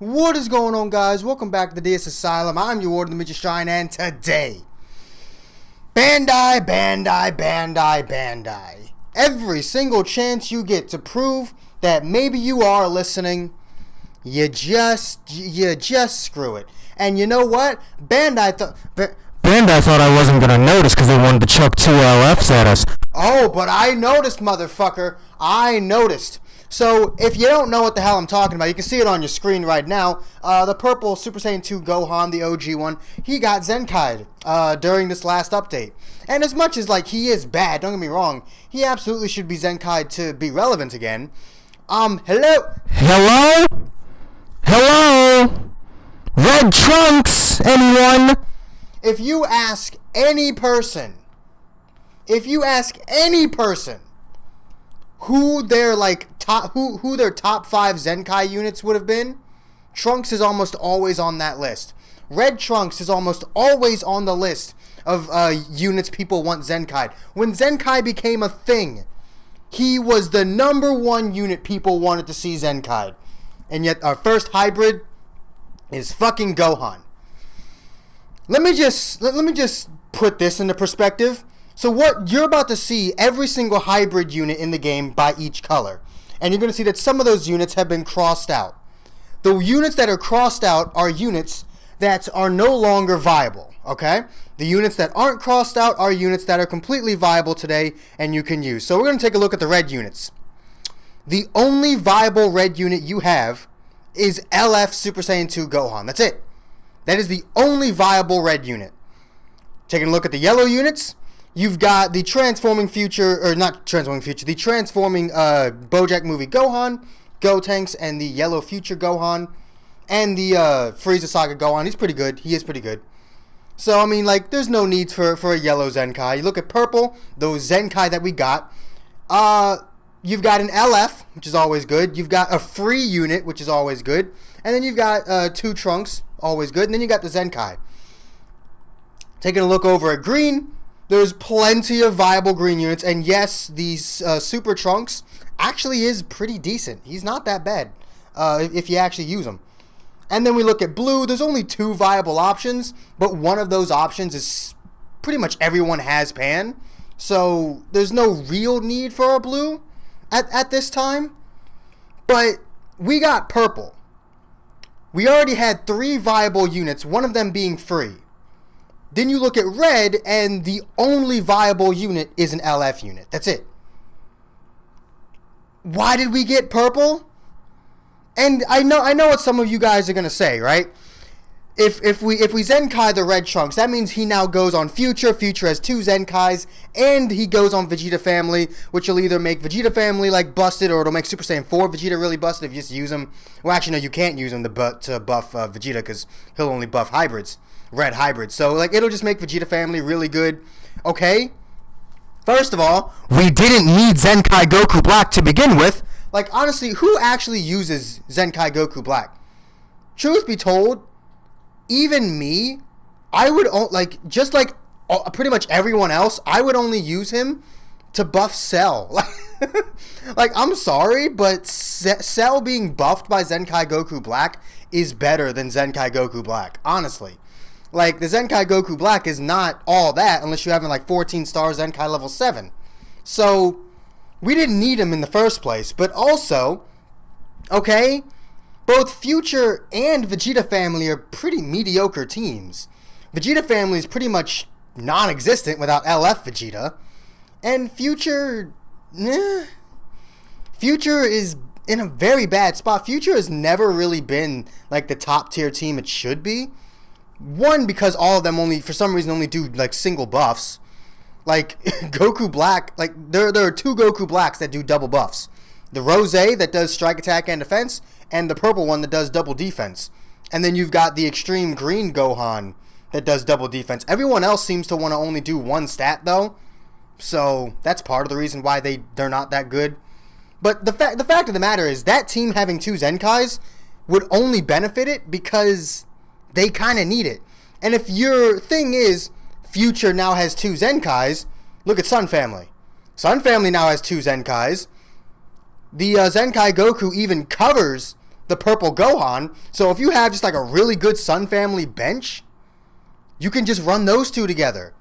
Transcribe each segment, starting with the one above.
What is going on, guys? Welcome back to the DS Asylum. I'm your Warden, the Midget Shrine, and today, Bandai. Every single chance you get to prove that maybe you are listening, you just screw it. And you know what? Bandai thought I wasn't gonna notice because they wanted to chuck 2 LFs at us. Oh, but I noticed, motherfucker. I noticed. So, if you don't know what the hell I'm talking about, you can see it on your screen right now. The purple Super Saiyan 2 Gohan, the OG one, he got Zenkai'd during this last update. And as much as, he is bad, don't get me wrong, he absolutely should be Zenkai'd to be relevant again. Hello? Red Trunks, anyone? If you ask any person who their who their top 5 Zenkai units would have been, Trunks is almost always on that list. Red Trunks is almost always on the list of units people want Zenkai'd. When Zenkai became a thing, he was the #1 unit people wanted to see Zenkai'd. And yet our first hybrid is fucking Gohan. Let me just put this into perspective. So what you're about to see, every single hybrid unit in the game by each color. And you're going to see that some of those units have been crossed out. The units that are crossed out are units that are no longer viable, okay? The units that aren't crossed out are units that are completely viable today and you can use. So we're going to take a look at the red units. The only viable red unit you have is LF Super Saiyan 2 Gohan. That's it. That is the only viable red unit. Taking a look at the yellow units, you've got the transforming the transforming BoJack movie Gohan, Gotenks, and the yellow future Gohan, and the Frieza Saga Gohan. He's pretty good. He is pretty good. So, I mean, there's no need for a yellow Zenkai. You look at purple, those Zenkai that we got. You've got an LF, which is always good. You've got a free unit, which is always good. And then you've got 2 Trunks, always good. And then you got the Zenkai. Taking a look over at green, there's plenty of viable green units. And yes, these Super Trunks actually is pretty decent. He's not that bad if you actually use him. And then we look at blue. There's only 2 viable options, but one of those options is pretty much everyone has Pan. So there's no real need for a blue at this time. But we got purple. We already had 3 viable units, one of them being free. Then you look at red, and the only viable unit is an LF unit. That's it. Why did we get purple? And I know what some of you guys are gonna say, right? If we Zenkai the Red Trunks, that means he now goes on Future. Future has 2 Zenkais, and he goes on Vegeta Family, which will either make Vegeta Family busted, or it'll make Super Saiyan 4 Vegeta really busted if you just use him. Well, actually, no, you can't use him to buff Vegeta because he'll only buff hybrids, red hybrids. So it'll just make Vegeta Family really good. Okay. First of all, we didn't need Zenkai Goku Black to begin with. Honestly, who actually uses Zenkai Goku Black? Truth be told, even me, I would pretty much everyone else, I would only use him to buff Cell. I'm sorry, but Cell being buffed by Zenkai Goku Black is better than Zenkai Goku Black, honestly. The Zenkai Goku Black is not all that unless you're having 14 stars Zenkai level 7. So we didn't need him in the first place. But also, okay, both Future and Vegeta Family are pretty mediocre teams. Vegeta Family is pretty much non-existent without LF Vegeta. And Future is in a very bad spot. Future has never really been the top tier team it should be. One, because all of them for some reason only do single buffs. Goku Black, there are 2 Goku Blacks that do double buffs. The Rose that does strike attack and defense, and the purple one that does double defense. And then you've got the extreme green Gohan that does double defense. Everyone else seems to want to only do 1 stat though. So that's part of the reason why they're not that good. But the fact of the matter is that team having 2 Zenkais would only benefit it because they kind of need it. And if your thing is Future now has 2 Zenkais, look at Sun Family. Sun Family now has 2 Zenkais. The Zenkai Goku even covers the purple Gohan. So if you have just like a really good Sun Family bench, you can just run those two together.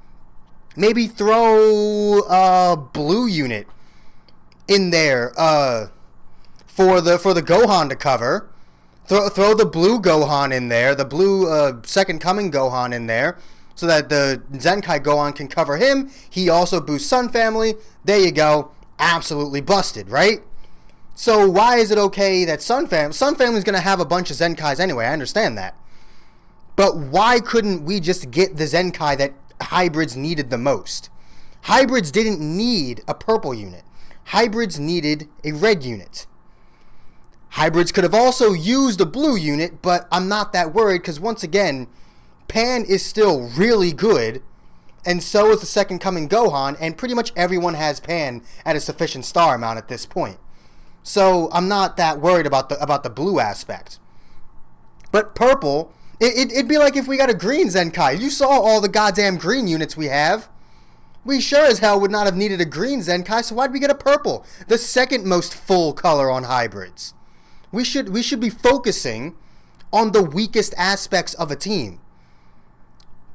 Maybe throw a blue unit in there for the Gohan to cover. Throw the blue Gohan in there, the blue Second Coming Gohan in there, so that the Zenkai Gohan can cover him. He also boosts Sun Family. There you go. Absolutely busted, right? So why is it okay that Sun Family is going to have a bunch of Zenkais anyway? I understand that. But why couldn't we just get the Zenkai that hybrids needed the most? Hybrids didn't need a purple unit. Hybrids needed a red unit. Hybrids could have also used a blue unit, but I'm not that worried because, once again, Pan is still really good, and so is the Second Coming Gohan, and pretty much everyone has Pan at a sufficient star amount at this point. So I'm not that worried about the blue aspect. But purple, it'd be like if we got a green Zenkai. You saw all the goddamn green units we have. We sure as hell would not have needed a green Zenkai, so why'd we get a purple? The second most full color on hybrids. We should be focusing on the weakest aspects of a team.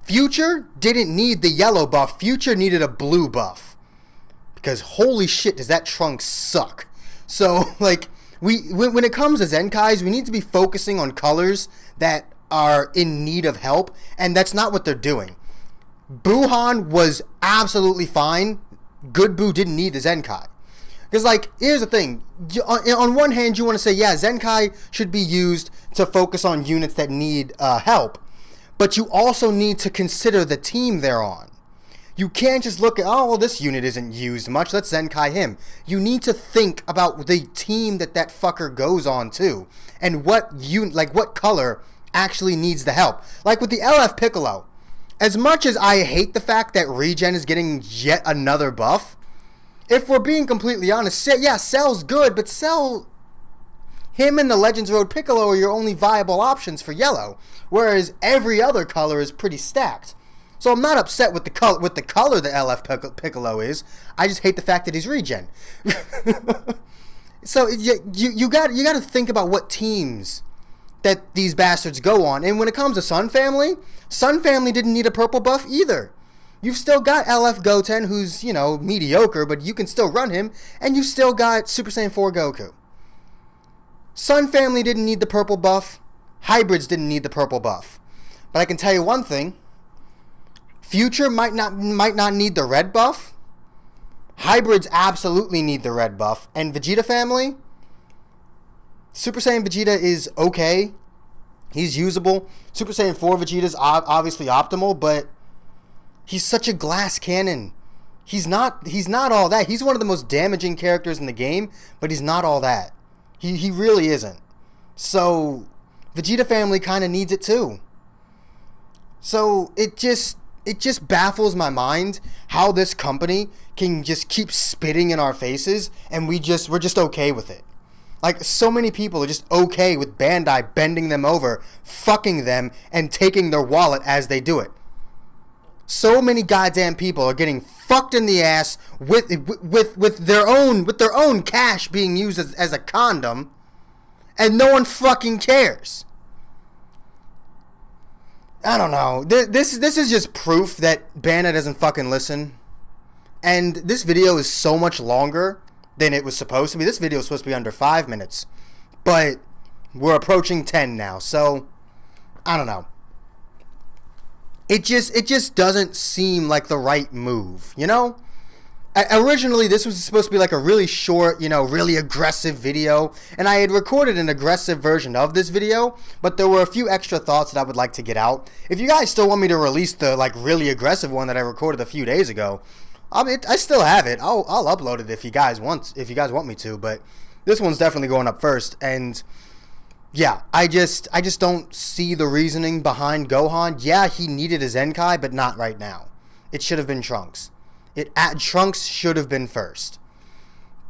Future didn't need the yellow buff. Future needed a blue buff. Because holy shit, does that Trunks suck. So, like, when it comes to Zenkais, we need to be focusing on colors that are in need of help, and that's not what they're doing. Buhan was absolutely fine. Good Buu didn't need the Zenkai. Because, like, here's the thing. On one hand, you want to say, yeah, Zenkai should be used to focus on units that need help. But you also need to consider the team they're on. You can't just look at, oh, well, this unit isn't used much, let's Zenkai him. You need to think about the team that fucker goes on to, and what color actually needs the help. Like with the LF Piccolo, as much as I hate the fact that Regen is getting yet another buff, if we're being completely honest, yeah, Cell's good, but Cell, him and the Legends Road Piccolo are your only viable options for yellow, whereas every other color is pretty stacked. So I'm not upset with the color that LF Piccolo is. I just hate the fact that he's regen. So you got to think about what teams that these bastards go on. And when it comes to Sun Family didn't need a purple buff either. You've still got LF Goten, who's, mediocre, but you can still run him, and you still got Super Saiyan 4 Goku. Sun Family didn't need the purple buff. Hybrids didn't need the purple buff. But I can tell you one thing. Future might not need the red buff. Hybrids absolutely need the red buff. And Vegeta Family, Super Saiyan Vegeta is okay. He's usable. Super Saiyan 4 Vegeta is obviously optimal, but he's such a glass cannon. He's not all that. He's one of the most damaging characters in the game, but he's not all that. He really isn't. So Vegeta Family kind of needs it too. So it just baffles my mind how this company can just keep spitting in our faces and we're just okay with it. Like, so many people are just okay with Bandai bending them over, fucking them, and taking their wallet as they do it. So many goddamn people are getting fucked in the ass with their own cash being used as a condom, and no one fucking cares. I don't know. This is just proof that Bandai doesn't fucking listen. And this video is so much longer than it was supposed to be. This video is supposed to be under 5 minutes. But we're approaching 10 now. So, I don't know. It just doesn't seem like the right move, Originally, this was supposed to be like a really short, really aggressive video, and I had recorded an aggressive version of this video, but there were a few extra thoughts that I would like to get out. If you guys still want me to release the really aggressive one that I recorded a few days ago, I still have it. I'll upload it if you guys want me to, but this one's definitely going up first. And yeah, I just don't see the reasoning behind Gohan. Yeah, he needed a Zenkai, but not right now. It should have been Trunks. Trunks should have been first.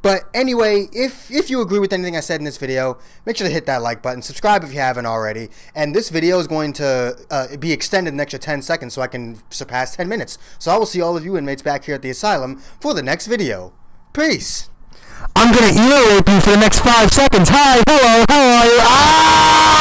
But anyway, if you agree with anything I said in this video, make sure to hit that like button. Subscribe if you haven't already. And this video is going to be extended an extra 10 seconds so I can surpass 10 minutes. So I will see all of you inmates back here at the asylum for the next video. Peace. I'm gonna ear rape you for the next 5 seconds. Hi, hello, how are you? Ah!